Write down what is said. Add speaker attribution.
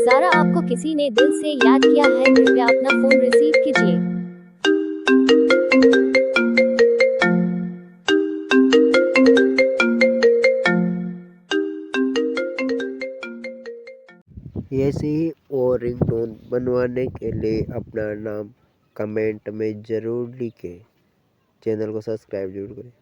Speaker 1: सारा, आपको किसी ने दिल से याद किया है, कृपया अपना फोन रिसीव कीजिए।
Speaker 2: ऐसे ही और रिंगटोन बनवाने के लिए अपना नाम कमेंट में ज़रूर लिखें। चैनल को सब्सक्राइब जरूर करें।